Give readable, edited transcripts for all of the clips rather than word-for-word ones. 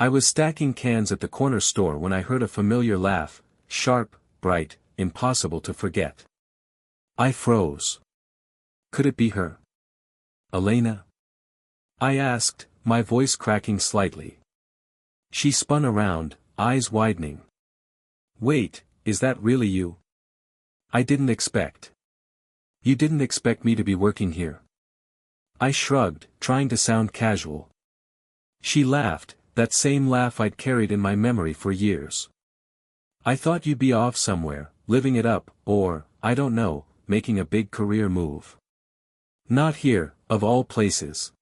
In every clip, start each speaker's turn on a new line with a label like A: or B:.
A: I was stacking cans at the corner store when I heard a familiar laugh, sharp, bright, impossible to forget. I froze. Could it be her? Elena? I asked, my voice cracking slightly. She spun around, eyes widening. Wait, is that really you? I didn't expect. You didn't expect me to be working here? I shrugged, trying to sound casual. She laughed, that same laugh I'd carried in my memory for years. I thought you'd be off somewhere, living it up, or, I don't know, making a big career move. Not here, of all places.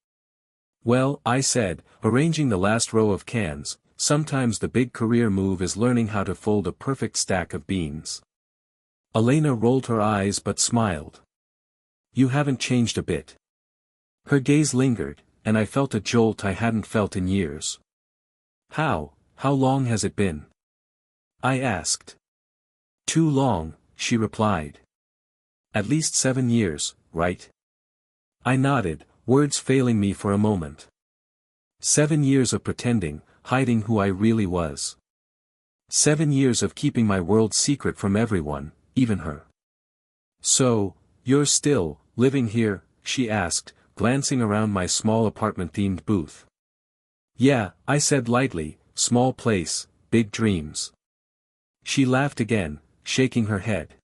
A: Well, I said, arranging the last row of cans, sometimes the big career move is learning how to fold a perfect stack of beans. Elena rolled her eyes but smiled. You haven't changed a bit. Her gaze lingered, and I felt a jolt I hadn't felt in years. How long has it been? I asked. Too long, she replied. At least 7 years, right? I nodded, words failing me for a moment. 7 years of pretending, hiding who I really was. 7 years of keeping my world secret from everyone, even her. So, you're still living here? She asked, glancing around my small apartment-themed booth. Yeah, I said lightly, small place, big dreams. She laughed again, shaking her head.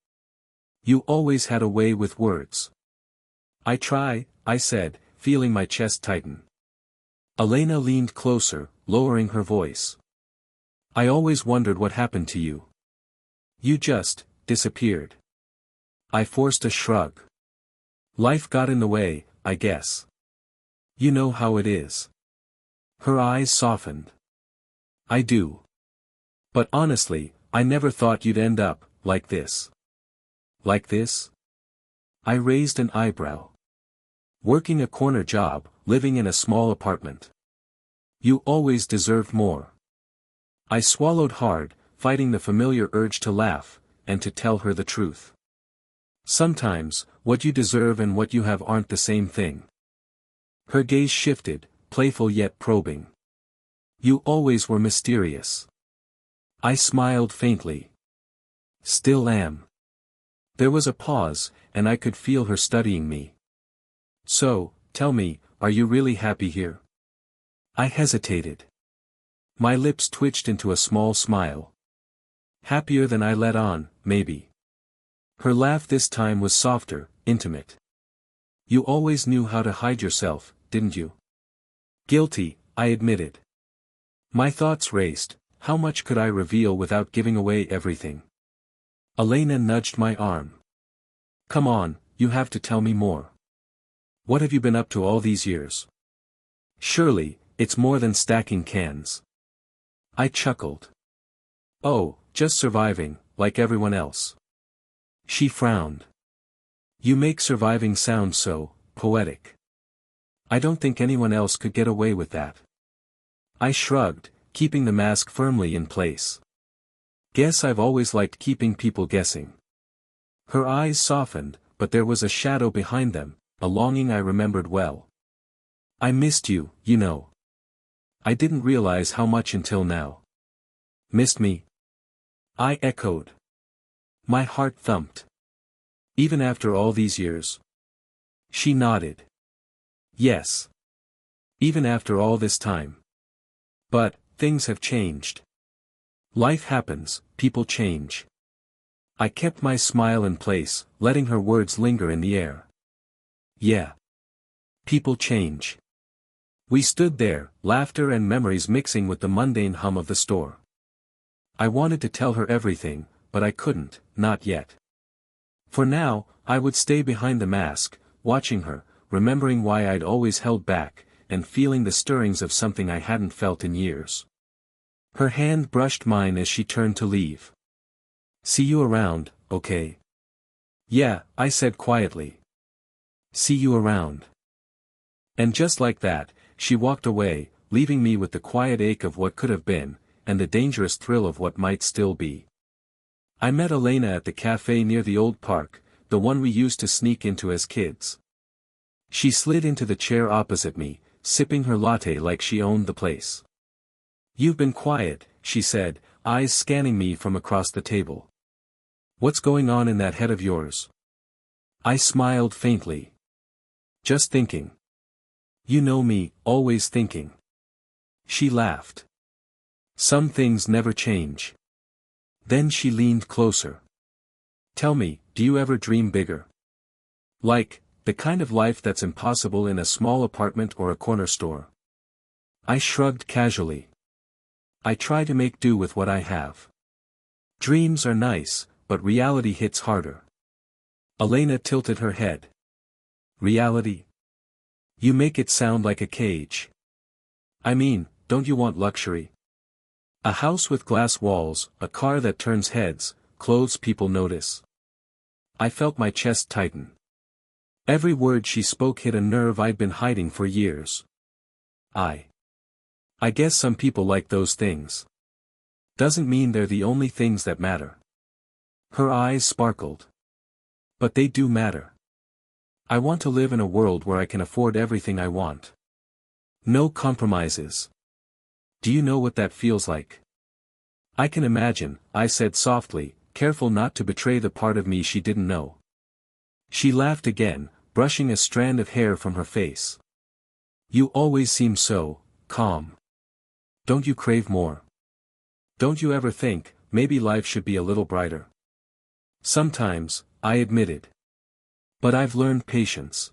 A: You always had a way with words. I try, I said, feeling my chest tighten. Elena leaned closer, lowering her voice. I always wondered what happened to you. You just disappeared. I forced a shrug. Life got in the way, I guess. You know how it is. Her eyes softened. I do. But honestly, I never thought you'd end up like this. Like this? I raised an eyebrow. Working a corner job, living in a small apartment. You always deserved more. I swallowed hard, fighting the familiar urge to laugh, and to tell her the truth. Sometimes, what you deserve and what you have aren't the same thing. Her gaze shifted, playful yet probing. You always were mysterious. I smiled faintly. Still am. There was a pause, and I could feel her studying me. So, tell me, are you really happy here? I hesitated. My lips twitched into a small smile. Happier than I let on, maybe. Her laugh this time was softer, intimate. You always knew how to hide yourself, didn't you? Guilty, I admitted. My thoughts raced, how much could I reveal without giving away everything? Elena nudged my arm. Come on, you have to tell me more. What have you been up to all these years? Surely, it's more than stacking cans. I chuckled. Oh, just surviving, like everyone else. She frowned. You make surviving sound so poetic. I don't think anyone else could get away with that. I shrugged, keeping the mask firmly in place. Guess I've always liked keeping people guessing. Her eyes softened, but there was a shadow behind them, a longing I remembered well. I missed you, you know. I didn't realize how much until now. Missed me? I echoed. My heart thumped. Even after all these years? She nodded. Yes. Even after all this time. But, things have changed. Life happens, people change. I kept my smile in place, letting her words linger in the air. Yeah. People change. We stood there, laughter and memories mixing with the mundane hum of the store. I wanted to tell her everything, but I couldn't, not yet. For now, I would stay behind the mask, watching her, remembering why I'd always held back, and feeling the stirrings of something I hadn't felt in years. Her hand brushed mine as she turned to leave. See you around, okay? Yeah, I said quietly. See you around. And just like that, she walked away, leaving me with the quiet ache of what could have been, and the dangerous thrill of what might still be. I met Elena at the cafe near the old park, the one we used to sneak into as kids. She slid into the chair opposite me, sipping her latte like she owned the place. You've been quiet, she said, eyes scanning me from across the table. What's going on in that head of yours? I smiled faintly. Just thinking. You know me, always thinking. She laughed. Some things never change. Then she leaned closer. Tell me, do you ever dream bigger? Like, the kind of life that's impossible in a small apartment or a corner store? I shrugged casually. I try to make do with what I have. Dreams are nice, but reality hits harder. Elena tilted her head. Reality? You make it sound like a cage. I mean, don't you want luxury? A house with glass walls, a car that turns heads, clothes people notice. I felt my chest tighten. Every word she spoke hit a nerve I'd been hiding for years. I guess some people like those things. Doesn't mean they're the only things that matter. Her eyes sparkled. But they do matter. I want to live in a world where I can afford everything I want. No compromises. Do you know what that feels like? I can imagine, I said softly, careful not to betray the part of me she didn't know. She laughed again, brushing a strand of hair from her face. You always seem so calm. Don't you crave more? Don't you ever think, maybe life should be a little brighter? Sometimes, I admitted. But I've learned patience.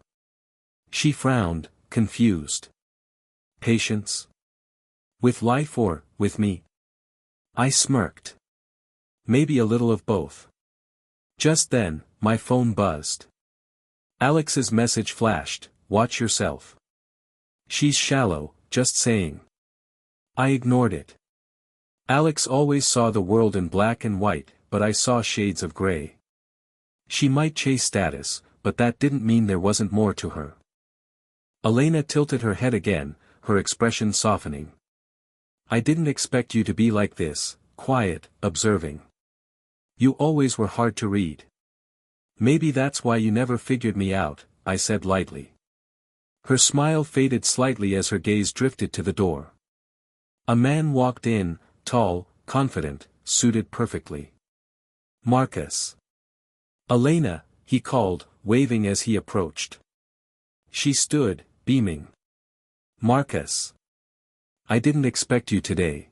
A: She frowned, confused. Patience? With life or, with me? I smirked. Maybe a little of both. Just then, my phone buzzed. Alex's message flashed, watch yourself. She's shallow, just saying. I ignored it. Alex always saw the world in black and white, but I saw shades of gray. She might chase status, but that didn't mean there wasn't more to her. Elena tilted her head again, her expression softening. I didn't expect you to be like this, quiet, observing. You always were hard to read. Maybe that's why you never figured me out, I said lightly. Her smile faded slightly as her gaze drifted to the door. A man walked in, tall, confident, suited perfectly. Marcus. Elena, he called, waving as he approached. She stood, beaming. Marcus. I didn't expect you today.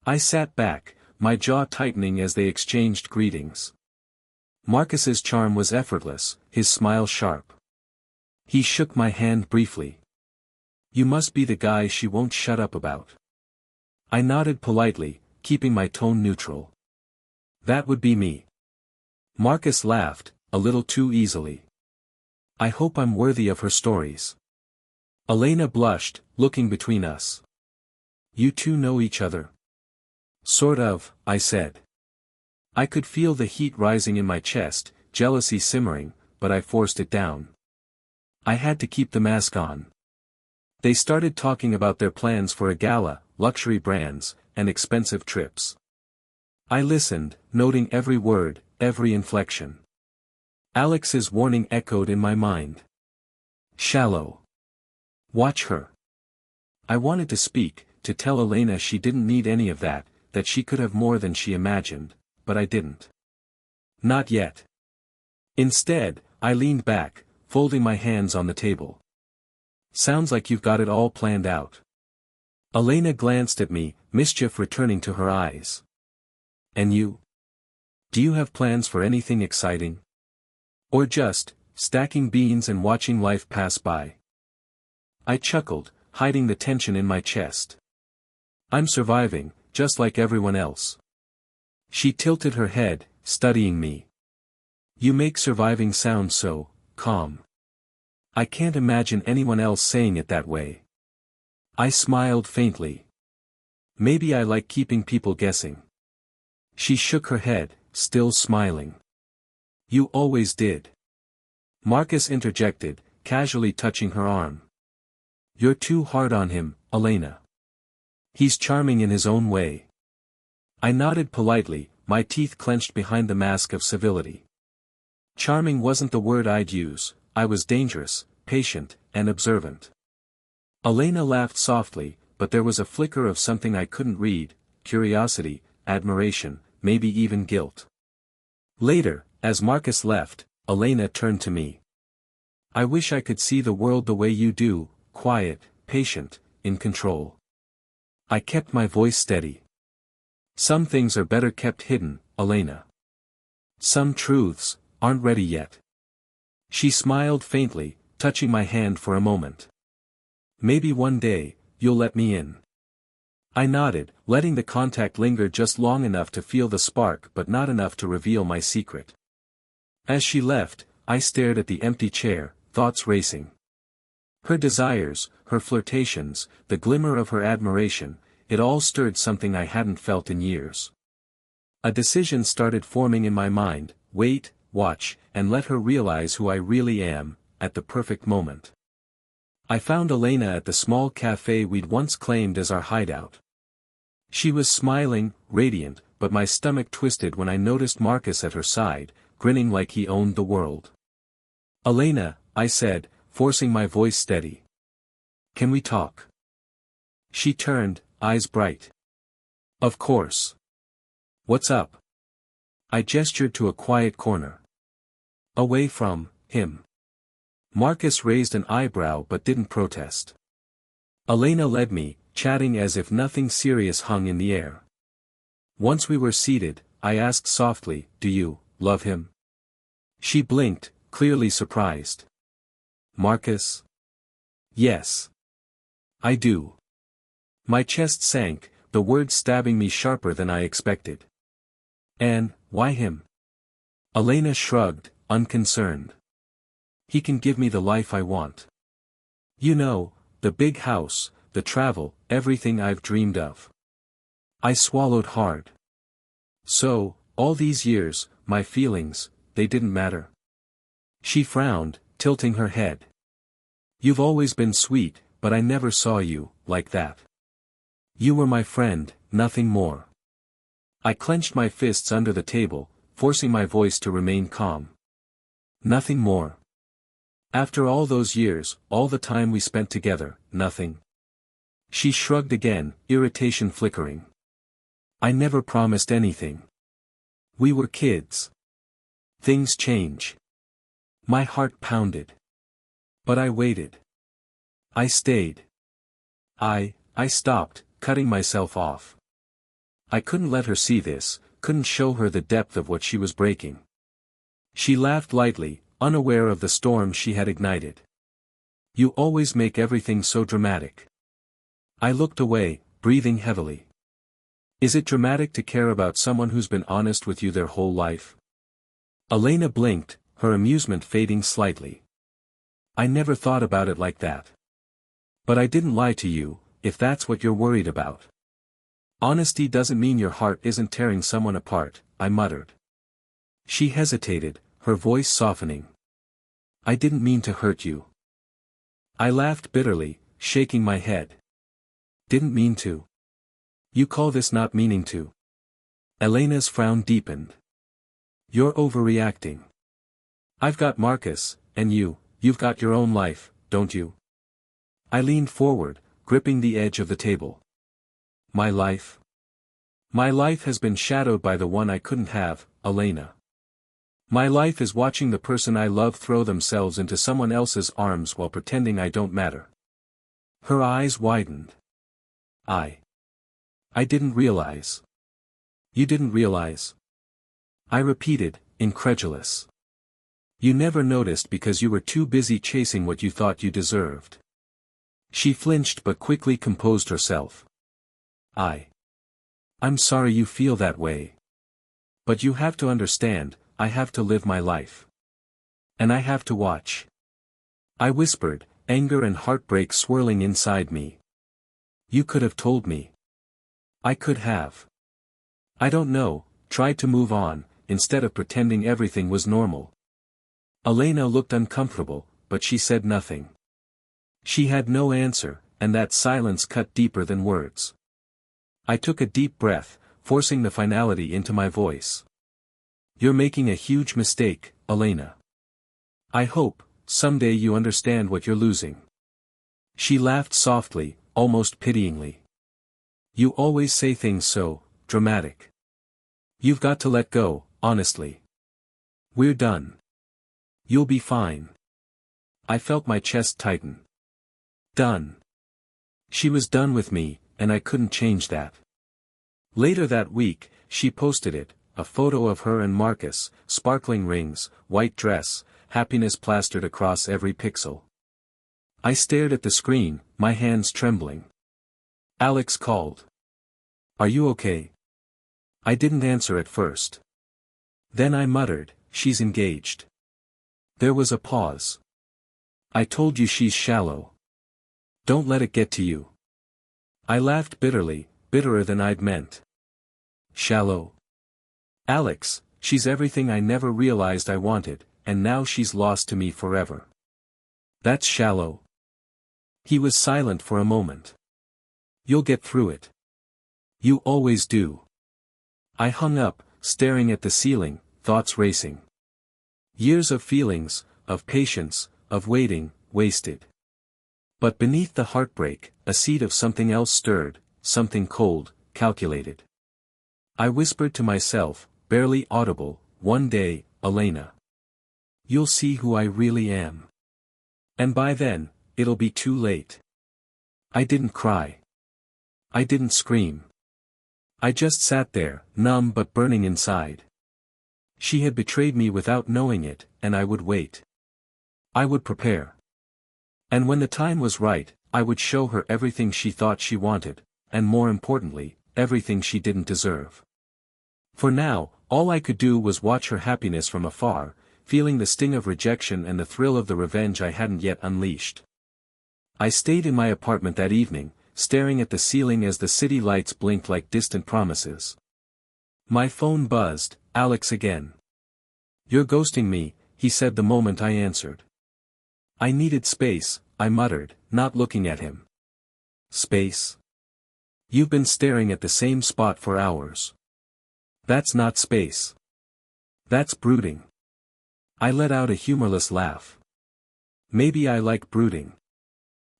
A: I sat back, my jaw tightening as they exchanged greetings. Marcus's charm was effortless, his smile sharp. He shook my hand briefly. You must be the guy she won't shut up about. I nodded politely, keeping my tone neutral. That would be me. Marcus laughed, a little too easily. I hope I'm worthy of her stories. Elena blushed, looking between us. You two know each other? Sort of, I said. I could feel the heat rising in my chest, jealousy simmering, but I forced it down. I had to keep the mask on. They started talking about their plans for a gala, luxury brands, and expensive trips. I listened, noting every word, every inflection. Alex's warning echoed in my mind. Shallow. Watch her. I wanted to speak, to tell Elena she didn't need any of that, that she could have more than she imagined, but I didn't. Not yet. Instead, I leaned back, folding my hands on the table. Sounds like you've got it all planned out. Elena glanced at me, mischief returning to her eyes. And you? Do you have plans for anything exciting? Or just, stacking beans and watching life pass by? I chuckled, hiding the tension in my chest. I'm surviving, just like everyone else. She tilted her head, studying me. You make surviving sound so calm. I can't imagine anyone else saying it that way. I smiled faintly. Maybe I like keeping people guessing. She shook her head, still smiling. You always did. Marcus interjected, casually touching her arm. You're too hard on him, Elena. He's charming in his own way. I nodded politely, my teeth clenched behind the mask of civility. Charming wasn't the word I'd use, I was dangerous, patient, and observant. Elena laughed softly, but there was a flicker of something I couldn't read: curiosity, admiration, maybe even guilt. Later, as Marcus left, Elena turned to me. "I wish I could see the world the way you do, quiet, patient, in control." I kept my voice steady. "Some things are better kept hidden, Elena. Some truths aren't ready yet." She smiled faintly, touching my hand for a moment. "Maybe one day, you'll let me in." I nodded, letting the contact linger just long enough to feel the spark but not enough to reveal my secret. As she left, I stared at the empty chair, thoughts racing. Her desires, her flirtations, the glimmer of her admiration, it all stirred something I hadn't felt in years. A decision started forming in my mind: wait, watch, and let her realize who I really am, at the perfect moment. I found Elena at the small cafe we'd once claimed as our hideout. She was smiling, radiant, but my stomach twisted when I noticed Marcus at her side, grinning like he owned the world. "Elena," I said, forcing my voice steady. "Can we talk?" She turned, eyes bright. "Of course. What's up?" I gestured to a quiet corner. "Away from him." Marcus raised an eyebrow but didn't protest. Elena led me, chatting as if nothing serious hung in the air. Once we were seated, I asked softly, "Do you love him?" She blinked, clearly surprised. "Marcus?" "Yes. I do." My chest sank, the words stabbing me sharper than I expected. "And why him?" Elena shrugged, unconcerned. "He can give me the life I want. You know, the big house, the travel, everything I've dreamed of." I swallowed hard. "So, all these years, my feelings, they didn't matter?" She frowned, tilting her head. "You've always been sweet, but I never saw you like that. You were my friend, nothing more." I clenched my fists under the table, forcing my voice to remain calm. "Nothing more. After all those years, all the time we spent together, nothing." She shrugged again, irritation flickering. "I never promised anything. We were kids. Things change." My heart pounded. But I waited. I stayed. I stopped, cutting myself off. I couldn't let her see this, couldn't show her the depth of what she was breaking. She laughed lightly, unaware of the storm she had ignited. "You always make everything so dramatic." I looked away, breathing heavily. "Is it dramatic to care about someone who's been honest with you their whole life?" Elena blinked, her amusement fading slightly. "I never thought about it like that. But I didn't lie to you, if that's what you're worried about." "Honesty doesn't mean your heart isn't tearing someone apart," I muttered. She hesitated, her voice softening. "I didn't mean to hurt you." I laughed bitterly, shaking my head. "Didn't mean to? You call this not meaning to?" Elena's frown deepened. "You're overreacting. I've got Marcus, and you've got your own life, don't you?" I leaned forward, gripping the edge of the table. "My life? My life has been shadowed by the one I couldn't have, Elena. My life is watching the person I love throw themselves into someone else's arms while pretending I don't matter." Her eyes widened. I didn't realize." "You didn't realize?" I repeated, incredulous. "You never noticed because you were too busy chasing what you thought you deserved." She flinched but quickly composed herself. I'm sorry you feel that way. But you have to understand, I have to live my life. And I have to watch." I whispered, anger and heartbreak swirling inside me. "You could have told me." "I could have. I don't know, tried to move on, instead of pretending everything was normal." Elena looked uncomfortable, but she said nothing. She had no answer, and that silence cut deeper than words. I took a deep breath, forcing the finality into my voice. "You're making a huge mistake, Elena. I hope, someday you understand what you're losing." She laughed softly, almost pityingly. You always say things so dramatic. You've got to let go, honestly. We're done. You'll be fine. I felt my chest tighten. Done. She was done with me, and I couldn't change that. Later that week, she posted it, a photo of her and Marcus, sparkling rings, white dress, happiness plastered across every pixel. I stared at the screen, my hands trembling. Alex called. Are you okay? I didn't answer at first. Then I muttered, she's engaged. There was a pause. I told you she's shallow. Don't let it get to you. I laughed bitterly, bitterer than I'd meant. Shallow? Alex, she's everything I never realized I wanted, and now she's lost to me forever. That's shallow. He was silent for a moment. You'll get through it. You always do. I hung up, staring at the ceiling, thoughts racing. Years of feelings, of patience, of waiting, wasted. But beneath the heartbreak, a seed of something else stirred, something cold, calculated. I whispered to myself, barely audible, one day, Elena. You'll see who I really am. And by then, it'll be too late. I didn't cry. I didn't scream. I just sat there, numb but burning inside. She had betrayed me without knowing it, and I would wait. I would prepare. And when the time was right, I would show her everything she thought she wanted, and more importantly, everything she didn't deserve. For now, all I could do was watch her happiness from afar, feeling the sting of rejection and the thrill of the revenge I hadn't yet unleashed. I stayed in my apartment that evening, staring at the ceiling as the city lights blinked like distant promises. My phone buzzed, Alex again. You're ghosting me, he said the moment I answered. I needed space, I muttered, not looking at him. Space? You've been staring at the same spot for hours. That's not space. That's brooding. I let out a humorless laugh. Maybe I like brooding.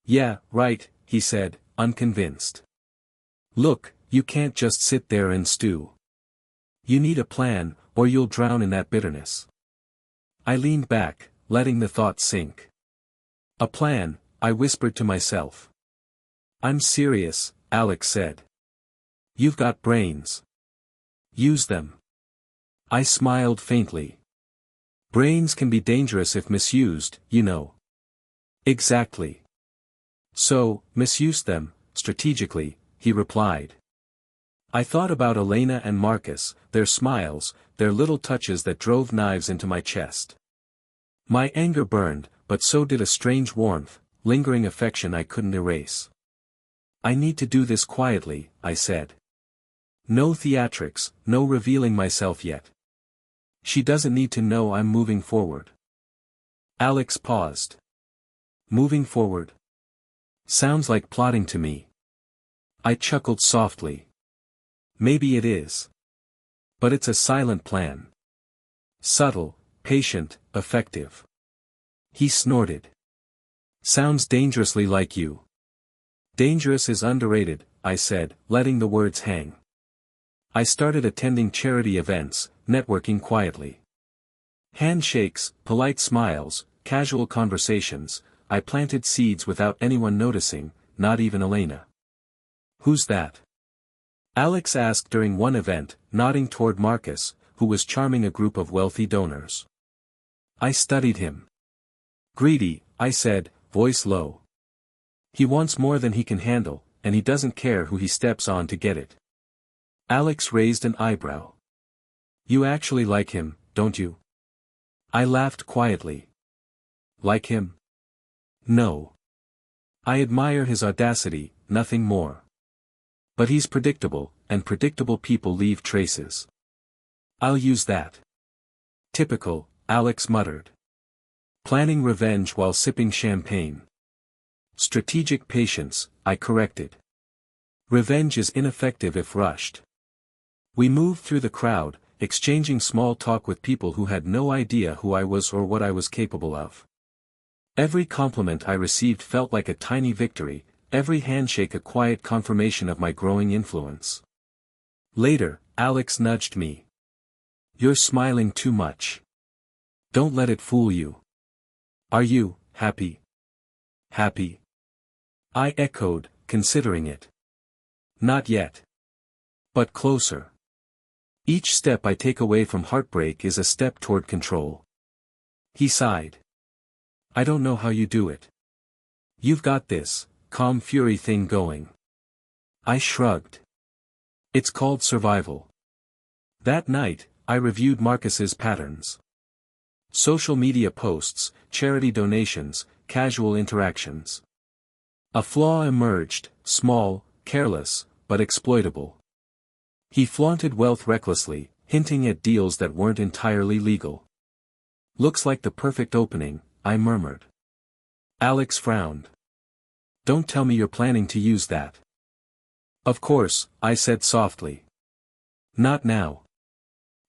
A: Yeah, right, he said, unconvinced. Look, you can't just sit there and stew. You need a plan, or you'll drown in that bitterness. I leaned back, letting the thought sink. A plan, I whispered to myself. I'm serious, Alex said. You've got brains. Use them. I smiled faintly. Brains can be dangerous if misused, you know. Exactly. So, misuse them, strategically, he replied. I thought about Elena and Marcus, their smiles, their little touches that drove knives into my chest. My anger burned, but so did a strange warmth, lingering affection I couldn't erase. I need to do this quietly, I said. No theatrics, no revealing myself yet. She doesn't need to know I'm moving forward. Alex paused. Moving forward? Sounds like plotting to me. I chuckled softly. Maybe it is. But it's a silent plan. Subtle, patient, effective. He snorted. Sounds dangerously like you. Dangerous is underrated, I said, letting the words hang. I started attending charity events, networking quietly. Handshakes, polite smiles, casual conversations, I planted seeds without anyone noticing, not even Elena. Who's that? Alex asked during one event, nodding toward Marcus, who was charming a group of wealthy donors. I studied him. Greedy, I said, voice low. He wants more than he can handle, and he doesn't care who he steps on to get it. Alex raised an eyebrow. You actually like him, don't you? I laughed quietly. Like him? No. I admire his audacity, nothing more. But he's predictable, and predictable people leave traces. I'll use that. Typical, Alex muttered. Planning revenge while sipping champagne. Strategic patience, I corrected. Revenge is ineffective if rushed. We moved through the crowd, exchanging small talk with people who had no idea who I was or what I was capable of. Every compliment I received felt like a tiny victory, every handshake a quiet confirmation of my growing influence. Later, Alex nudged me. "You're smiling too much. Don't let it fool you. Are you happy?" "Happy?" I echoed, considering it. "Not yet. But closer. Each step I take away from heartbreak is a step toward control." He sighed. "I don't know how you do it. You've got this calm fury thing going." I shrugged. "It's called survival." That night, I reviewed Marcus's patterns. Social media posts, charity donations, casual interactions. A flaw emerged, small, careless, but exploitable. He flaunted wealth recklessly, hinting at deals that weren't entirely legal. "Looks like the perfect opening," I murmured. Alex frowned. "Don't tell me you're planning to use that." "Of course," I said softly. "Not now.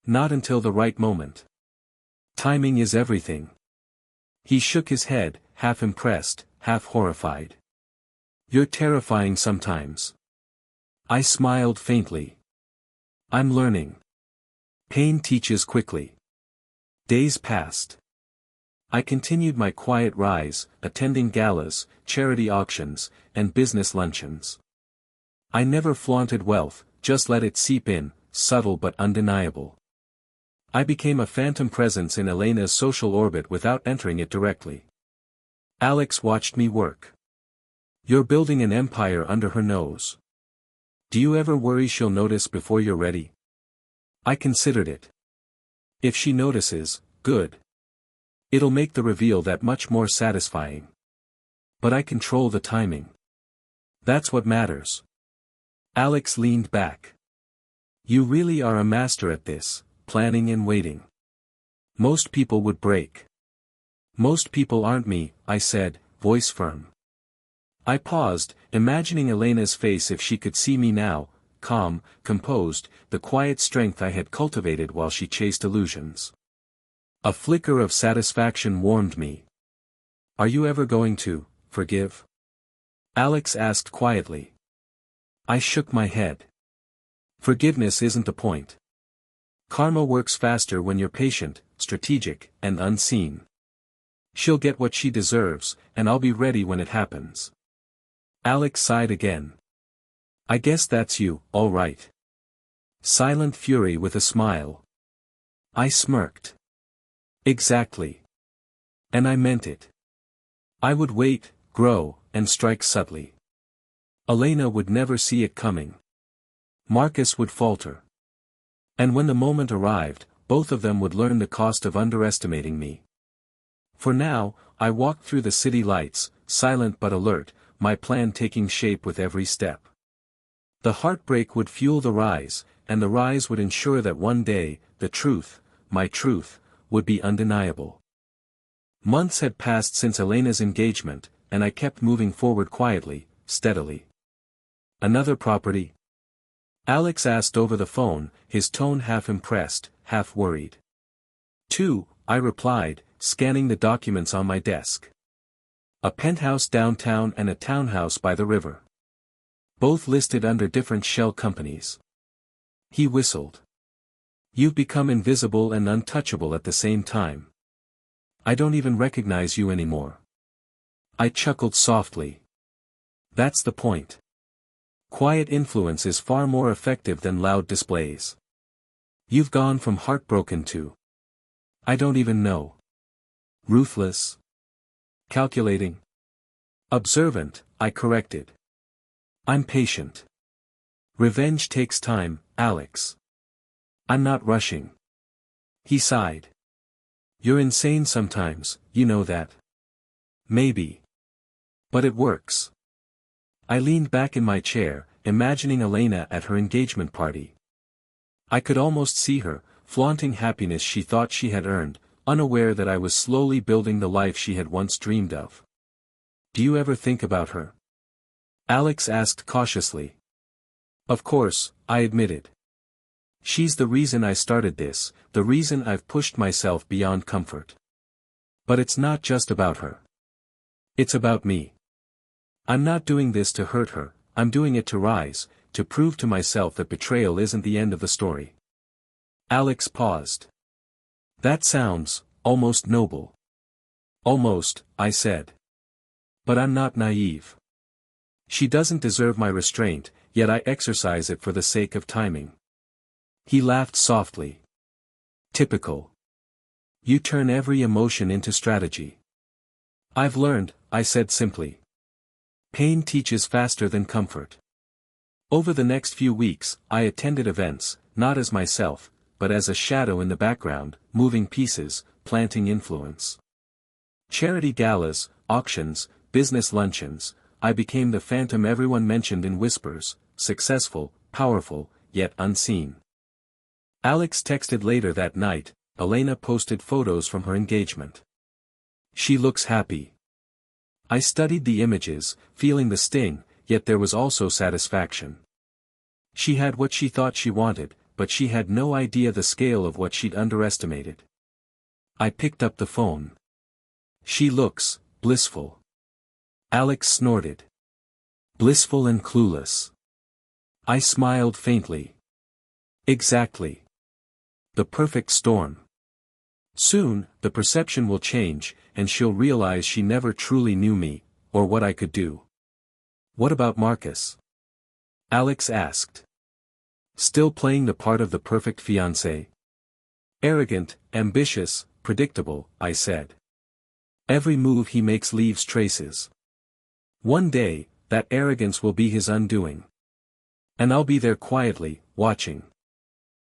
A: Not until the right moment. Timing is everything." He shook his head, half impressed, half horrified. "You're terrifying sometimes." I smiled faintly. "I'm learning. Pain teaches quickly." Days passed. I continued my quiet rise, attending galas, charity auctions, and business luncheons. I never flaunted wealth, just let it seep in, subtle but undeniable. I became a phantom presence in Elena's social orbit without entering it directly. Alex watched me work. "You're building an empire under her nose. Do you ever worry she'll notice before you're ready?" I considered it. If she notices, good. It'll make the reveal that much more satisfying. But I control the timing. That's what matters. Alex leaned back. "You really are a master at this, planning and waiting. Most people would break." "Most people aren't me," I said, voice firm. I paused, imagining Elena's face if she could see me now, calm, composed, the quiet strength I had cultivated while she chased illusions. A flicker of satisfaction warmed me. "Are you ever going to forgive?" Alex asked quietly. I shook my head. "Forgiveness isn't the point. Karma works faster when you're patient, strategic, and unseen. She'll get what she deserves, and I'll be ready when it happens." Alex sighed again. "I guess that's you, all right." Silent fury with a smile. I smirked. "Exactly. And I meant it. I would wait, grow, and strike subtly. Elena would never see it coming. Marcus would falter. And when the moment arrived, both of them would learn the cost of underestimating me. For now, I walked through the city lights, silent but alert, my plan taking shape with every step. The heartbreak would fuel the rise, and the rise would ensure that one day, the truth, my truth, would be undeniable. Months had passed since Elena's engagement, and I kept moving forward quietly, steadily. "Another property?" Alex asked over the phone, his tone half impressed, half worried. "Two," I replied, scanning the documents on my desk. "A penthouse downtown and a townhouse by the river. Both listed under different shell companies." He whistled. "You've become invisible and untouchable at the same time. I don't even recognize you anymore." I chuckled softly. "That's the point. Quiet influence is far more effective than loud displays. You've gone from heartbroken to, I don't even know. Ruthless? Calculating? Observant," I corrected. "I'm patient. Revenge takes time, Alex. I'm not rushing." He sighed. "You're insane sometimes, you know that." "Maybe. But it works." I leaned back in my chair, imagining Elena at her engagement party. I could almost see her, flaunting happiness she thought she had earned, unaware that I was slowly building the life she had once dreamed of. "Do you ever think about her?" Alex asked cautiously. "Of course," I admitted. "She's the reason I started this, the reason I've pushed myself beyond comfort. But it's not just about her. It's about me. I'm not doing this to hurt her, I'm doing it to rise, to prove to myself that betrayal isn't the end of the story. Alex paused. That sounds, almost noble. Almost, I said. But I'm not naive. She doesn't deserve my restraint, yet I exercise it for the sake of timing. He laughed softly. Typical. You turn every emotion into strategy. I've learned, I said simply. Pain teaches faster than comfort. Over the next few weeks, I attended events, not as myself, but as a shadow in the background, moving pieces, planting influence. Charity galas, auctions, business luncheons, I became the phantom everyone mentioned in whispers, successful, powerful, yet unseen. Alex texted later that night, Elena posted photos from her engagement. She looks happy. I studied the images, feeling the sting, yet there was also satisfaction. She had what she thought she wanted, but she had no idea the scale of what she'd underestimated. I picked up the phone. She looks blissful. Alex snorted. Blissful and clueless. I smiled faintly. Exactly. The perfect storm. Soon, the perception will change, and she'll realize she never truly knew me, or what I could do. What about Marcus? Alex asked. Still playing the part of the perfect fiancé? Arrogant, ambitious, predictable, I said. Every move he makes leaves traces. One day, that arrogance will be his undoing. And I'll be there quietly, watching.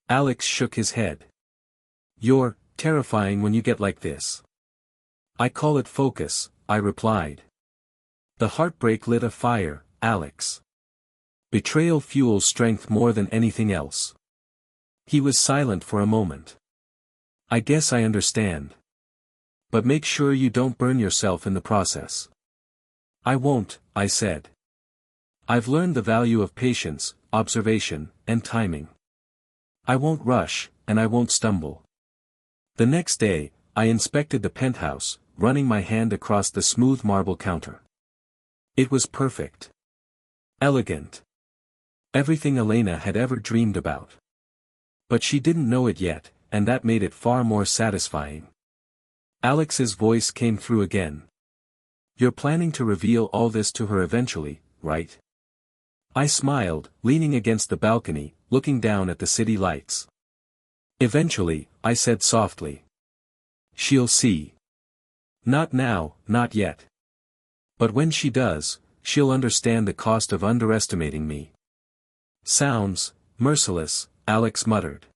A: Alex shook his head. You're terrifying when you get like this. I call it focus, I replied. The heartbreak lit a fire, Alex. Betrayal fuels strength more than anything else. He was silent for a moment. I guess I understand. But make sure you don't burn yourself in the process. I won't, I said. I've learned the value of patience, observation, and timing. I won't rush, and I won't stumble. The next day, I inspected the penthouse, running my hand across the smooth marble counter. It was perfect. Elegant. Everything Elena had ever dreamed about. But she didn't know it yet, and that made it far more satisfying. Alex's voice came through again. You're planning to reveal all this to her eventually, right? I smiled, leaning against the balcony, looking down at the city lights. Eventually, I said softly. She'll see. Not now, not yet. But when she does, she'll understand the cost of underestimating me. Sounds merciless, Alex muttered.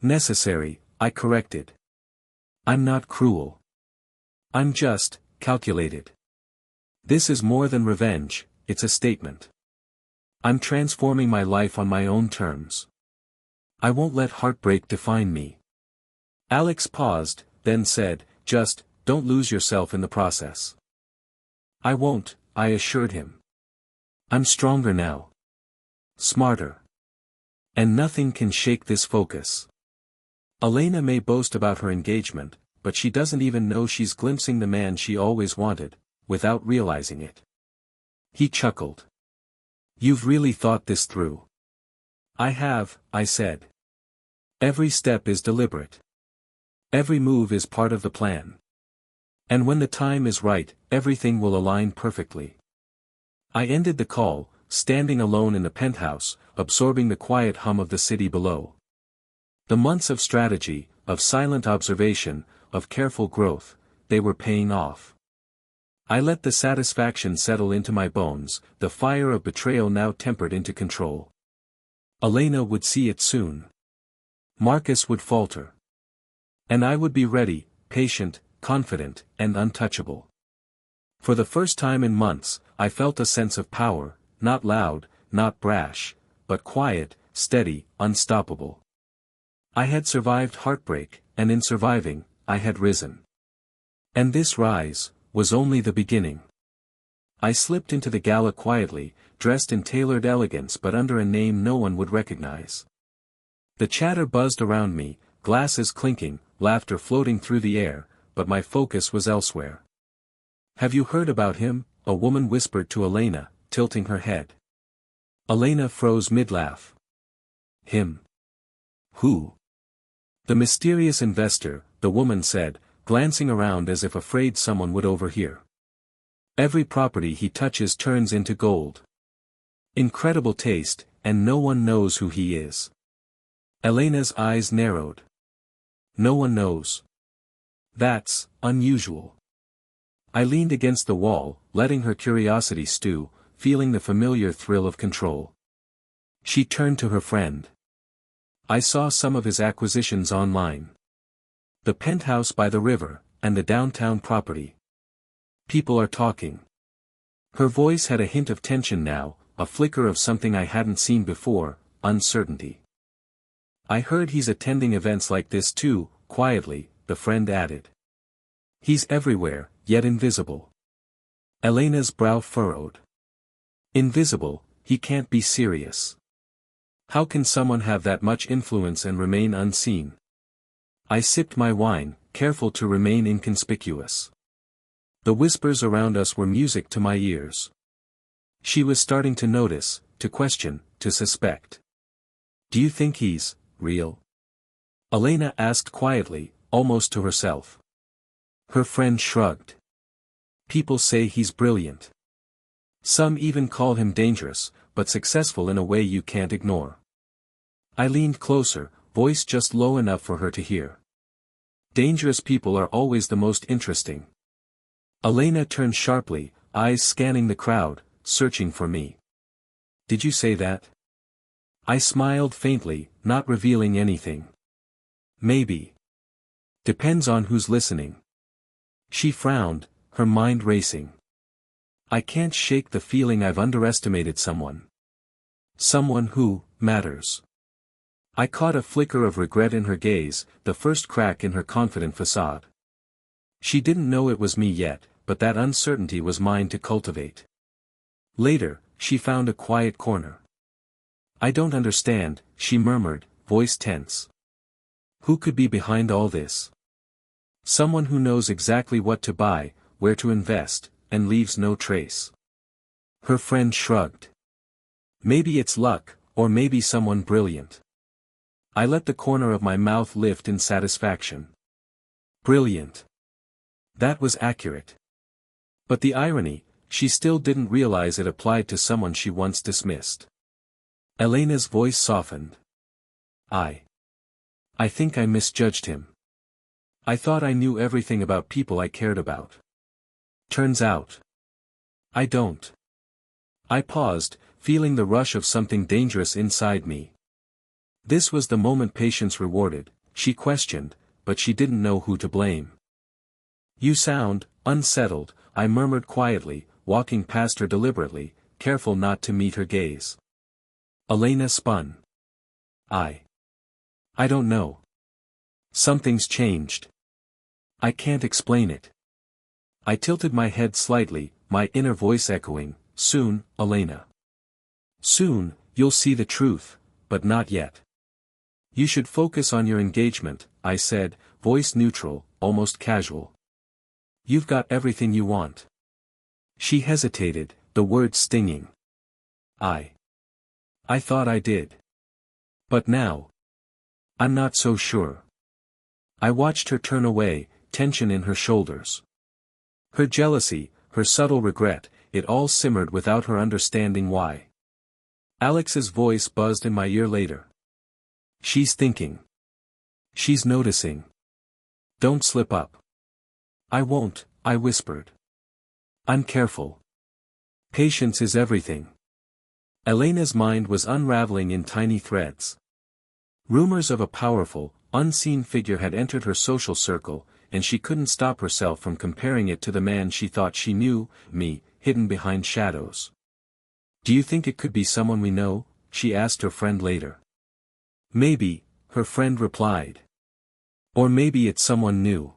A: Necessary, I corrected. I'm not cruel. I'm just calculated. This is more than revenge, it's a statement. I'm transforming my life on my own terms. I won't let heartbreak define me. Alex paused, then said, just, don't lose yourself in the process. I won't, I assured him. I'm stronger now. Smarter. And nothing can shake this focus. Elena may boast about her engagement, but she doesn't even know she's glimpsing the man she always wanted, without realizing it. He chuckled. You've really thought this through. I have, I said. Every step is deliberate. Every move is part of the plan. And when the time is right, everything will align perfectly. I ended the call, standing alone in the penthouse, absorbing the quiet hum of the city below. The months of strategy, of silent observation, of careful growth, they were paying off. I let the satisfaction settle into my bones, the fire of betrayal now tempered into control. Elena would see it soon. Marcus would falter. And I would be ready, patient, confident, and untouchable. For the first time in months, I felt a sense of power, not loud, not brash, but quiet, steady, unstoppable. I had survived heartbreak, and in surviving, I had risen. And this rise was only the beginning. I slipped into the gala quietly, dressed in tailored elegance but under a name no one would recognize. The chatter buzzed around me, glasses clinking, laughter floating through the air, but my focus was elsewhere. Have you heard about him? a woman whispered to Elena, tilting her head. Elena froze mid-laugh. Him. Who? The mysterious investor, the woman said, glancing around as if afraid someone would overhear. Every property he touches turns into gold. Incredible taste, and no one knows who he is. Elena's eyes narrowed. No one knows. That's unusual. I leaned against the wall, letting her curiosity stew, feeling the familiar thrill of control. She turned to her friend. I saw some of his acquisitions online. The penthouse by the river, and the downtown property. People are talking. Her voice had a hint of tension now, a flicker of something I hadn't seen before, uncertainty. I heard he's attending events like this too, quietly, the friend added. He's everywhere, yet invisible. Elena's brow furrowed. Invisible, he can't be serious. How can someone have that much influence and remain unseen? I sipped my wine, careful to remain inconspicuous. The whispers around us were music to my ears. She was starting to notice, to question, to suspect. Do you think he's real? Elena asked quietly, almost to herself. Her friend shrugged. People say he's brilliant. Some even call him dangerous, but successful in a way you can't ignore. I leaned closer, voice just low enough for her to hear. Dangerous people are always the most interesting. Elena turned sharply, eyes scanning the crowd, searching for me. Did you say that? I smiled faintly, not revealing anything. Maybe. Depends on who's listening. She frowned, her mind racing. I can't shake the feeling I've underestimated someone. Someone who matters. I caught a flicker of regret in her gaze, the first crack in her confident facade. She didn't know it was me yet, but that uncertainty was mine to cultivate. Later, she found a quiet corner. I don't understand, she murmured, voice tense. Who could be behind all this? Someone who knows exactly what to buy, where to invest, and leaves no trace. Her friend shrugged. Maybe it's luck, or maybe someone brilliant. I let the corner of my mouth lift in satisfaction. Brilliant. That was accurate. But the irony, she still didn't realize it applied to someone she once dismissed. Elena's voice softened. I think I misjudged him. I thought I knew everything about people I cared about. Turns out. I don't. I paused, feeling the rush of something dangerous inside me. This was the moment patience rewarded, she questioned, but she didn't know who to blame. You sound unsettled, I murmured quietly, walking past her deliberately, careful not to meet her gaze. Elena spun. I don't know. Something's changed. I can't explain it. I tilted my head slightly, my inner voice echoing, soon, Elena. Soon, you'll see the truth, but not yet. You should focus on your engagement, I said, voice neutral, almost casual. You've got everything you want. She hesitated, the words stinging. I thought I did. But now. I'm not so sure. I watched her turn away, tension in her shoulders. Her jealousy, her subtle regret, it all simmered without her understanding why. Alex's voice buzzed in my ear later. She's thinking. She's noticing. Don't slip up. I won't, I whispered. I'm careful. Patience is everything. Elena's mind was unraveling in tiny threads. Rumors of a powerful, unseen figure had entered her social circle, and she couldn't stop herself from comparing it to the man she thought she knew, me, hidden behind shadows. Do you think it could be someone we know? She asked her friend later. Maybe, her friend replied. Or maybe it's someone new.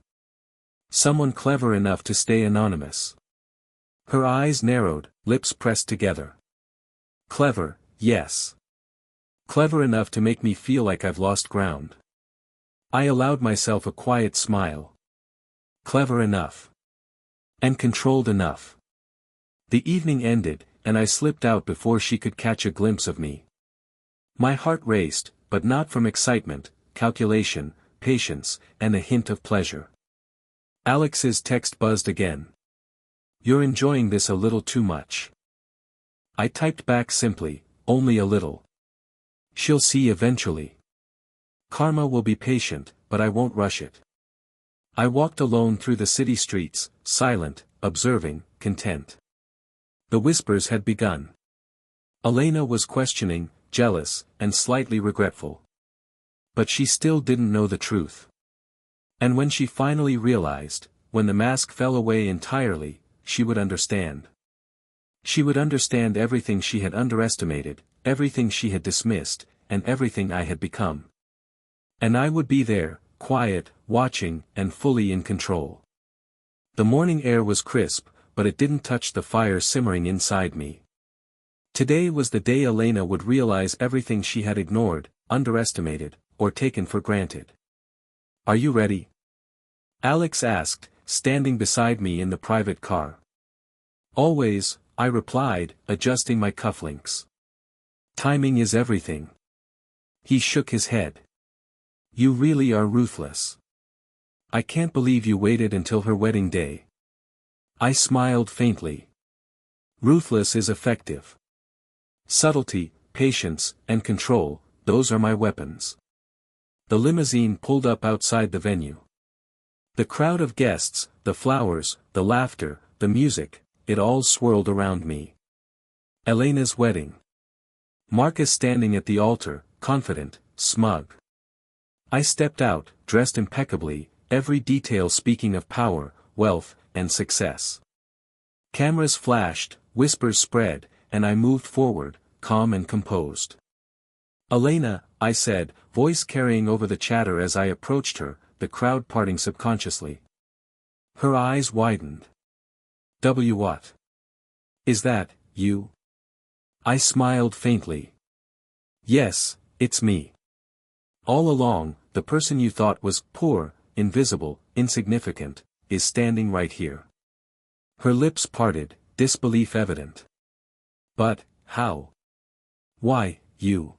A: Someone clever enough to stay anonymous. Her eyes narrowed, lips pressed together. Clever, yes. Clever enough to make me feel like I've lost ground. I allowed myself a quiet smile. Clever enough. And controlled enough. The evening ended, and I slipped out before she could catch a glimpse of me. My heart raced, but not from excitement, calculation, patience, and a hint of pleasure. Alex's text buzzed again. "You're enjoying this a little too much." I typed back simply, "Only a little. She'll see eventually. Karma will be patient, but I won't rush it." I walked alone through the city streets, silent, observing, content. The whispers had begun. Elena was questioning, jealous, and slightly regretful. But she still didn't know the truth. And when she finally realized, when the mask fell away entirely, she would understand. She would understand everything she had underestimated, everything she had dismissed, and everything I had become. And I would be there, quiet, watching, and fully in control. The morning air was crisp, but it didn't touch the fire simmering inside me. Today was the day Elena would realize everything she had ignored, underestimated, or taken for granted. "Are you ready?" Alex asked, standing beside me in the private car. "Always," I replied, adjusting my cufflinks. "Timing is everything." He shook his head. "You really are ruthless. I can't believe you waited until her wedding day." I smiled faintly. "Ruthless is effective. Subtlety, patience, and control, those are my weapons." The limousine pulled up outside the venue. The crowd of guests, the flowers, the laughter, the music, it all swirled around me. Elena's wedding. Marcus standing at the altar, confident, smug. I stepped out, dressed impeccably, every detail speaking of power, wealth, and success. Cameras flashed, whispers spread, and I moved forward, calm and composed. "Elena," I said, voice carrying over the chatter as I approached her, the crowd parting subconsciously. Her eyes widened. What? Is that, you?" I smiled faintly. "Yes, it's me. All along, the person you thought was poor, invisible, insignificant, is standing right here." Her lips parted, disbelief evident. "But, how? Why, you?"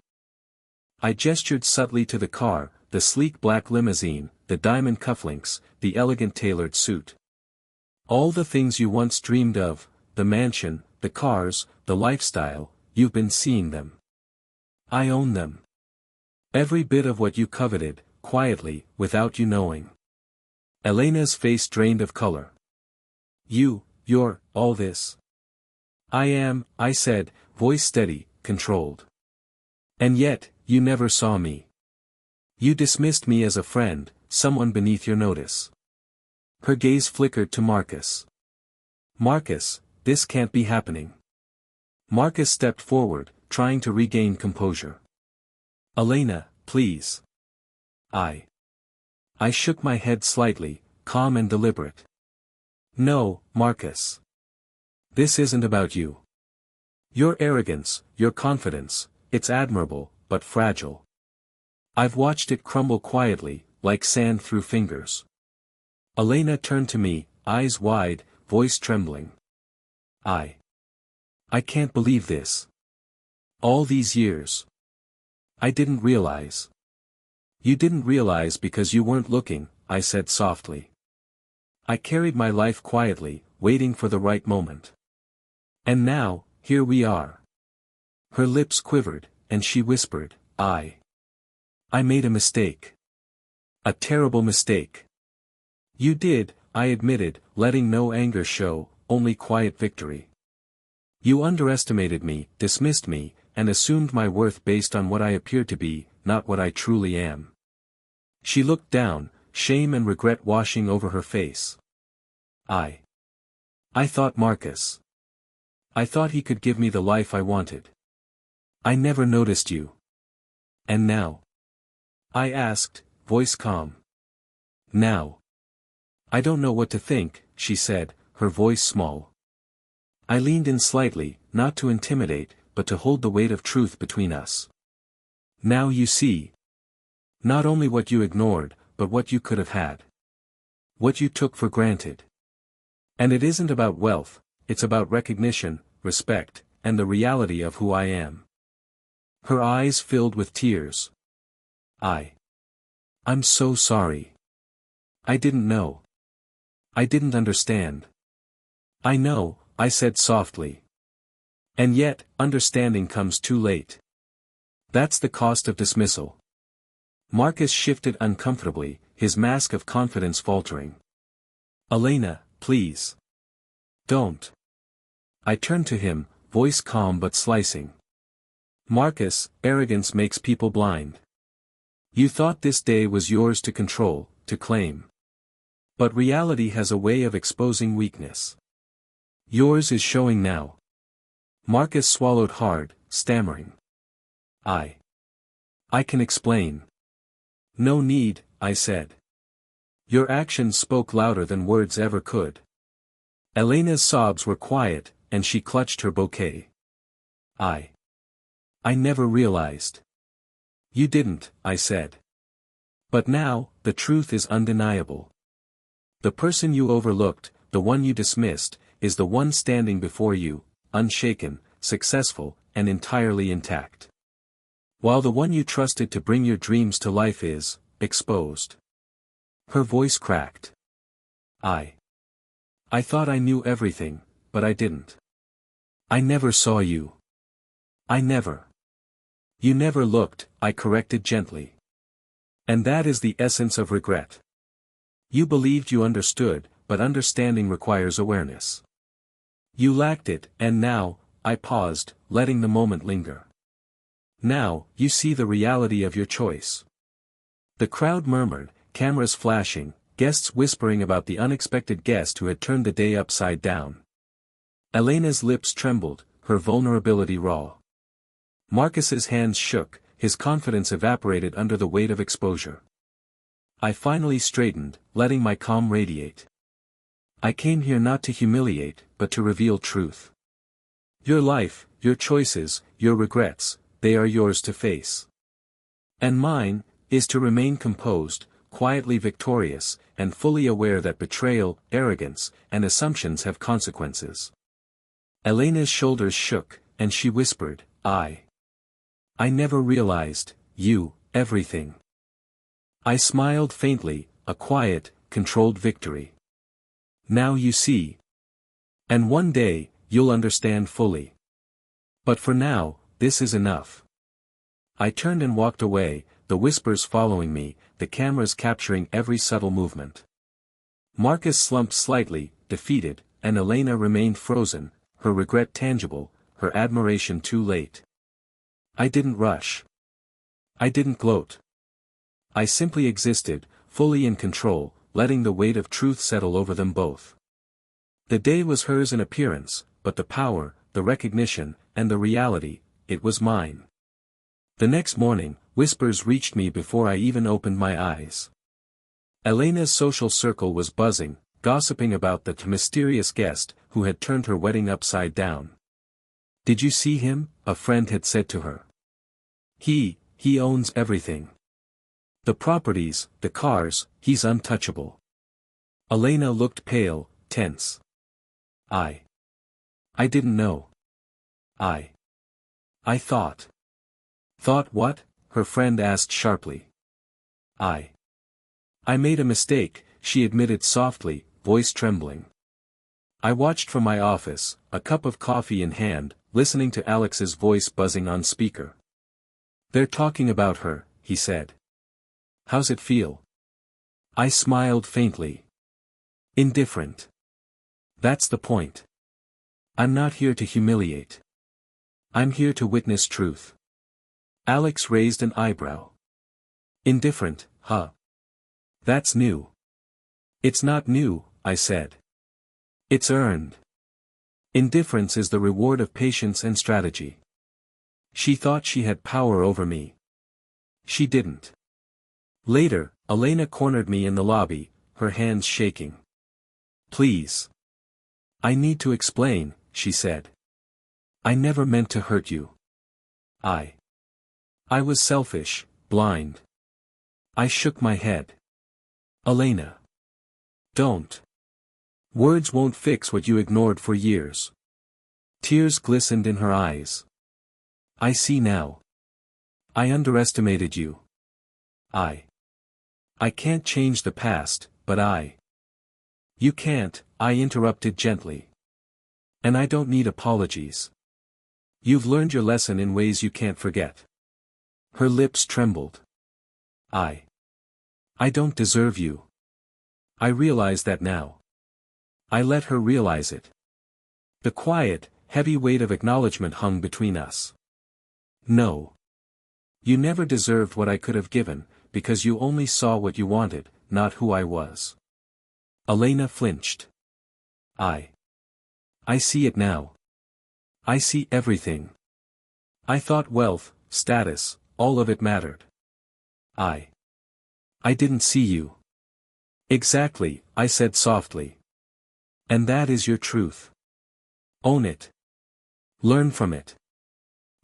A: I gestured subtly to the car, the sleek black limousine, the diamond cufflinks, the elegant tailored suit. "All the things you once dreamed of, the mansion, the cars, the lifestyle, you've been seeing them. I own them. Every bit of what you coveted, quietly, without you knowing." Elena's face drained of color. You're, all this." "I am," I said, voice steady, controlled. "And yet, you never saw me. You dismissed me as a friend, someone beneath your notice." Her gaze flickered to Marcus. "Marcus, this can't be happening." Marcus stepped forward, trying to regain composure. "Elena, please." I shook my head slightly, calm and deliberate. "No, Marcus. This isn't about you. Your arrogance, your confidence, it's admirable, but fragile. I've watched it crumble quietly, like sand through fingers." Elena turned to me, eyes wide, voice trembling. I can't believe this. All these years. I didn't realize." "You didn't realize because you weren't looking," I said softly. "I carried my life quietly, waiting for the right moment. And now, here we are." Her lips quivered, and she whispered, I made a mistake. A terrible mistake." "You did," I admitted, letting no anger show, only quiet victory. "You underestimated me, dismissed me, and assumed my worth based on what I appeared to be, not what I truly am." She looked down, shame and regret washing over her face. I thought Marcus. I thought he could give me the life I wanted. I never noticed you. And now?" I asked, voice calm. "Now? I don't know what to think," she said, her voice small. I leaned in slightly, not to intimidate, but to hold the weight of truth between us. "Now you see. Not only what you ignored, but what you could have had. What you took for granted. And it isn't about wealth, it's about recognition, respect, and the reality of who I am. Her eyes filled with tears. I'm so sorry. I didn't know. I didn't understand. I know, I said softly. And yet, understanding comes too late. That's the cost of dismissal. Marcus shifted uncomfortably, his mask of confidence faltering. Elena, please. Don't. I turned to him, voice calm but slicing. Marcus, arrogance makes people blind. You thought this day was yours to control, to claim. But reality has a way of exposing weakness. Yours is showing now. Marcus swallowed hard, stammering. I can explain. No need, I said. Your actions spoke louder than words ever could. Elena's sobs were quiet, and she clutched her bouquet. I never realized. You didn't, I said. But now, the truth is undeniable. The person you overlooked, the one you dismissed, is the one standing before you, unshaken, successful, and entirely intact. While the one you trusted to bring your dreams to life is, exposed. Her voice cracked. I thought I knew everything, but I didn't. I never saw you. I never. You never looked, I corrected gently. And that is the essence of regret. You believed you understood, but understanding requires awareness. You lacked it, and now, I paused, letting the moment linger. Now, you see the reality of your choice. The crowd murmured, cameras flashing, guests whispering about the unexpected guest who had turned the day upside down. Elena's lips trembled, her vulnerability raw. Marcus's hands shook, his confidence evaporated under the weight of exposure. I finally straightened, letting my calm radiate. I came here not to humiliate, but to reveal truth. Your life, your choices, your regrets, they are yours to face. And mine, is to remain composed, quietly victorious, and fully aware that betrayal, arrogance, and assumptions have consequences. Elena's shoulders shook, and she whispered, I never realized, everything. I smiled faintly, a quiet, controlled victory. Now you see. And one day, you'll understand fully. But for now, this is enough. I turned and walked away, the whispers following me, the cameras capturing every subtle movement. Marcus slumped slightly, defeated, and Elena remained frozen, her regret tangible, her admiration too late. I didn't rush. I didn't gloat. I simply existed, fully in control, letting the weight of truth settle over them both. The day was hers in appearance, but the power, the recognition, and the reality, it was mine. The next morning, whispers reached me before I even opened my eyes. Elena's social circle was buzzing, gossiping about the mysterious guest who had turned her wedding upside down. Did you see him? A friend had said to her. He owns everything. The properties, the cars, he's untouchable. Elena looked pale, tense. I didn't know. I thought. Thought what? Her friend asked sharply. I made a mistake, she admitted softly, voice trembling. I watched from my office, a cup of coffee in hand, listening to Alex's voice buzzing on speaker. They're talking about her, he said. How's it feel? I smiled faintly. Indifferent. That's the point. I'm not here to humiliate. I'm here to witness truth. Alex raised an eyebrow. Indifferent, huh? That's new. It's not new, I said. It's earned. Indifference is the reward of patience and strategy. She thought she had power over me. She didn't. Later, Elena cornered me in the lobby, her hands shaking. Please. I need to explain, she said. I never meant to hurt you. I was selfish, blind. I shook my head. Elena. Don't. Words won't fix what you ignored for years. Tears glistened in her eyes. I see now. I underestimated you. I can't change the past, but You can't, I interrupted gently. And I don't need apologies. You've learned your lesson in ways you can't forget. Her lips trembled. I don't deserve you. I realize that now. I let her realize it. The quiet, heavy weight of acknowledgement hung between us. No. You never deserved what I could have given, because you only saw what you wanted, not who I was. Elena flinched. I see it now. I see everything. I thought wealth, status, all of it mattered. I didn't see you. Exactly, I said softly. And that is your truth. Own it. Learn from it.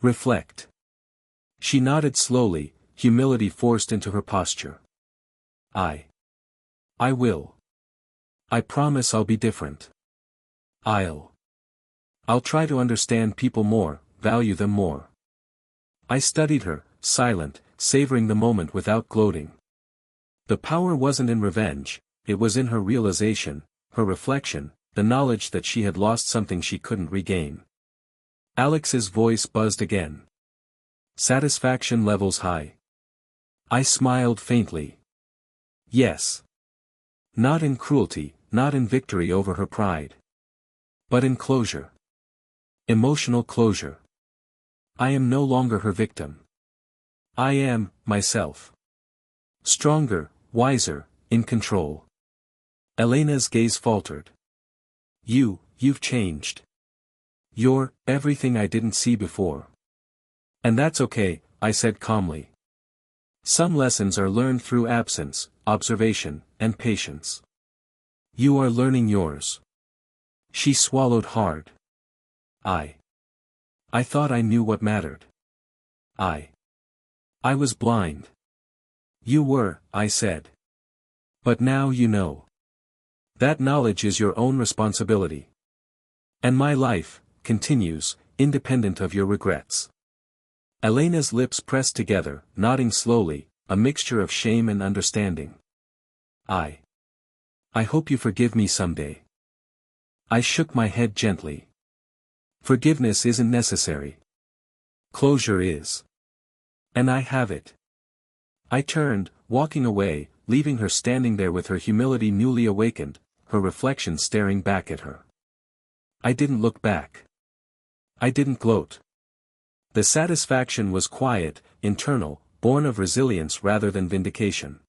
A: Reflect. She nodded slowly, humility forced into her posture. I will. I promise I'll be different. I'll try to understand people more, value them more. I studied her, silent, savoring the moment without gloating. The power wasn't in revenge, it was in her realization, her reflection, the knowledge that she had lost something she couldn't regain. Alex's voice buzzed again. Satisfaction levels high. I smiled faintly. Yes. Not in cruelty, not in victory over her pride. But in closure. Emotional closure. I am no longer her victim. I am, myself. Stronger, wiser, in control. Elena's gaze faltered. You've changed. You're everything I didn't see before. And that's okay, I said calmly. Some lessons are learned through absence, observation, and patience. You are learning yours. She swallowed hard. I thought I knew what mattered. I was blind. You were, I said. But now you know. That knowledge is your own responsibility. And my life continues, independent of your regrets. Elena's lips pressed together, nodding slowly, a mixture of shame and understanding. I hope you forgive me someday. I shook my head gently. Forgiveness isn't necessary. Closure is. And I have it. I turned, walking away, leaving her standing there with her humility newly awakened, her reflection staring back at her. I didn't look back. I didn't gloat. The satisfaction was quiet, internal, born of resilience rather than vindication.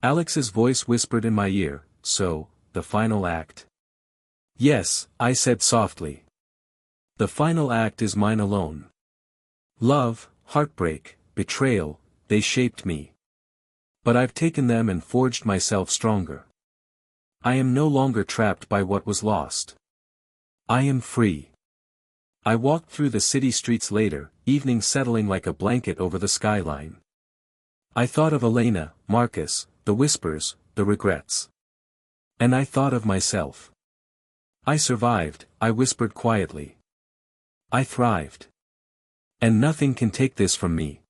A: Alex's voice whispered in my ear, so, the final act. Yes, I said softly. The final act is mine alone. Love, heartbreak, betrayal, they shaped me. But I've taken them and forged myself stronger. I am no longer trapped by what was lost. I am free. I walked through the city streets later, evening settling like a blanket over the skyline. I thought of Elena, Marcus, the whispers, the regrets. And I thought of myself. I survived, I whispered quietly. I thrived. And nothing can take this from me.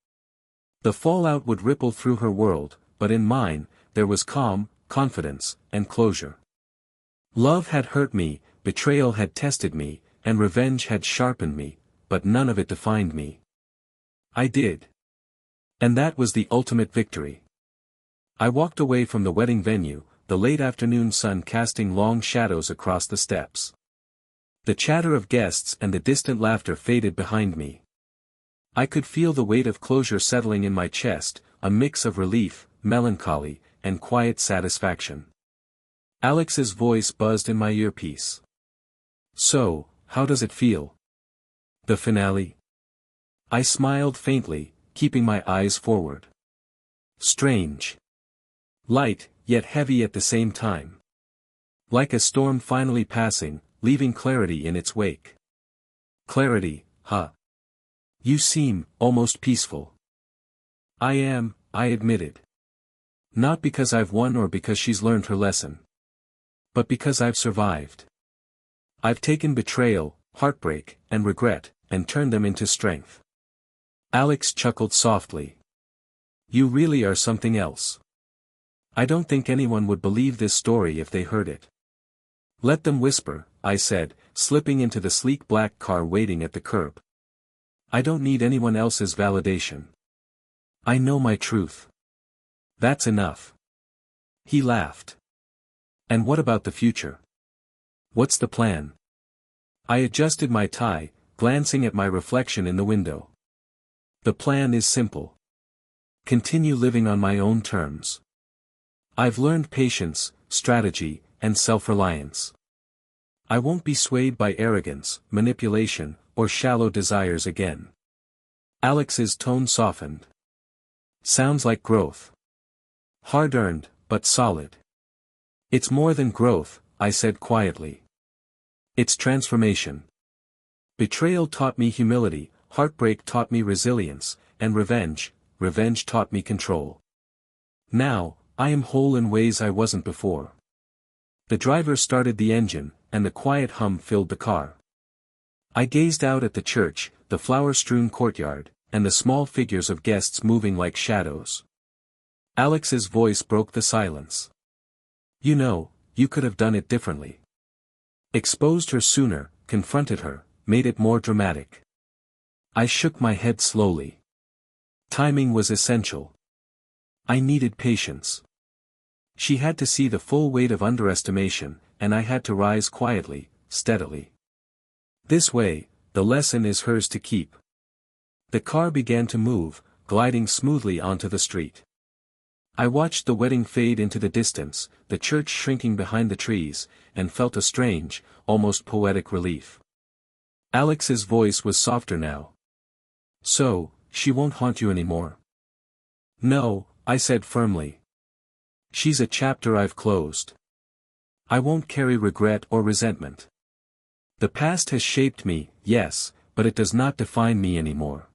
A: The fallout would ripple through her world, but in mine, there was calm, confidence, and closure. Love had hurt me, betrayal had tested me, and revenge had sharpened me, but none of it defined me. I did. And that was the ultimate victory. I walked away from the wedding venue, the late afternoon sun casting long shadows across the steps. The chatter of guests and the distant laughter faded behind me. I could feel the weight of closure settling in my chest, a mix of relief, melancholy, and quiet satisfaction. Alex's voice buzzed in my earpiece. So, how does it feel? The finale? I smiled faintly, keeping my eyes forward. Strange. Light, yet heavy at the same time. Like a storm finally passing, leaving clarity in its wake. Clarity, huh? You seem almost peaceful. I am, I admitted. Not because I've won or because she's learned her lesson. But because I've survived. I've taken betrayal, heartbreak, and regret, and turned them into strength. Alex chuckled softly. You really are something else. I don't think anyone would believe this story if they heard it. Let them whisper, I said, slipping into the sleek black car waiting at the curb. I don't need anyone else's validation. I know my truth. That's enough. He laughed. And what about the future? What's the plan? I adjusted my tie, glancing at my reflection in the window. The plan is simple. Continue living on my own terms. I've learned patience, strategy, and self-reliance. I won't be swayed by arrogance, manipulation, or shallow desires again. Alex's tone softened. Sounds like growth. Hard-earned, but solid. It's more than growth, I said quietly. It's transformation. Betrayal taught me humility, heartbreak taught me resilience, and revenge taught me control. Now, I am whole in ways I wasn't before. The driver started the engine, and the quiet hum filled the car. I gazed out at the church, the flower-strewn courtyard, and the small figures of guests moving like shadows. Alex's voice broke the silence. You know, you could have done it differently. Exposed her sooner, confronted her, made it more dramatic. I shook my head slowly. Timing was essential. I needed patience. She had to see the full weight of underestimation, and I had to rise quietly, steadily. This way, the lesson is hers to keep. The car began to move, gliding smoothly onto the street. I watched the wedding fade into the distance, the church shrinking behind the trees, and felt a strange, almost poetic relief. Alex's voice was softer now. So, she won't haunt you anymore? No, I said firmly. She's a chapter I've closed. I won't carry regret or resentment. The past has shaped me, yes, but it does not define me anymore.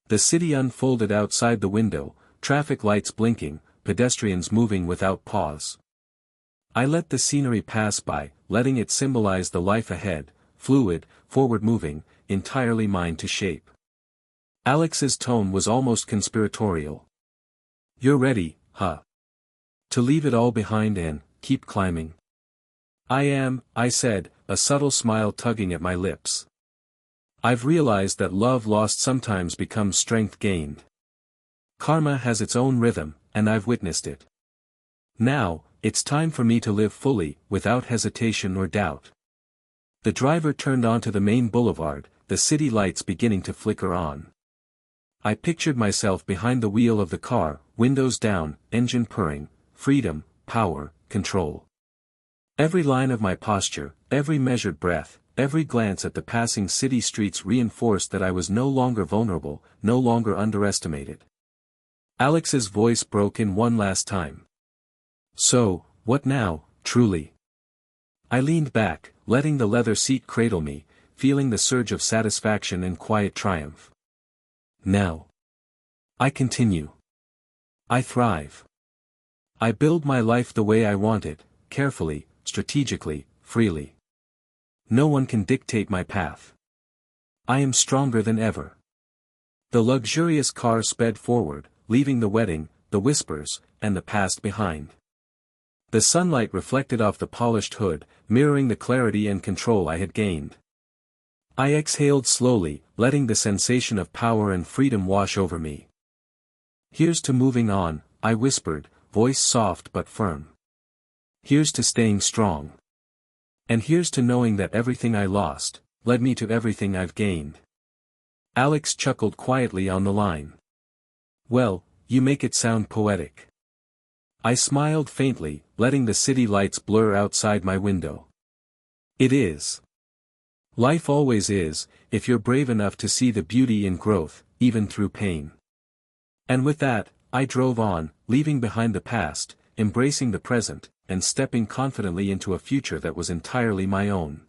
A: The city unfolded outside the window, traffic lights blinking, pedestrians moving without pause. I let the scenery pass by, letting it symbolize the life ahead, fluid, forward-moving, entirely mine to shape. Alex's tone was almost conspiratorial. You're ready, huh? To leave it all behind and keep climbing. I am, I said, a subtle smile tugging at my lips. I've realized that love lost sometimes becomes strength gained. Karma has its own rhythm, and I've witnessed it. Now, it's time for me to live fully, without hesitation or doubt. The driver turned onto the main boulevard, the city lights beginning to flicker on. I pictured myself behind the wheel of the car, windows down, engine purring, freedom, power, control. Every line of my posture, every measured breath, every glance at the passing city streets reinforced that I was no longer vulnerable, no longer underestimated. Alex's voice broke in one last time. So, what now, truly? I leaned back, letting the leather seat cradle me, feeling the surge of satisfaction and quiet triumph. Now. I continue. I thrive. I build my life the way I want it, carefully, strategically, freely. No one can dictate my path. I am stronger than ever. The luxurious car sped forward, leaving the wedding, the whispers, and the past behind. The sunlight reflected off the polished hood, mirroring the clarity and control I had gained. I exhaled slowly, letting the sensation of power and freedom wash over me. Here's to moving on, I whispered, voice soft but firm. Here's to staying strong. And here's to knowing that everything I lost, led me to everything I've gained. Alex chuckled quietly on the line. Well, you make it sound poetic. I smiled faintly, letting the city lights blur outside my window. It is. Life always is, if you're brave enough to see the beauty in growth, even through pain. And with that, I drove on, leaving behind the past, embracing the present, and stepping confidently into a future that was entirely my own.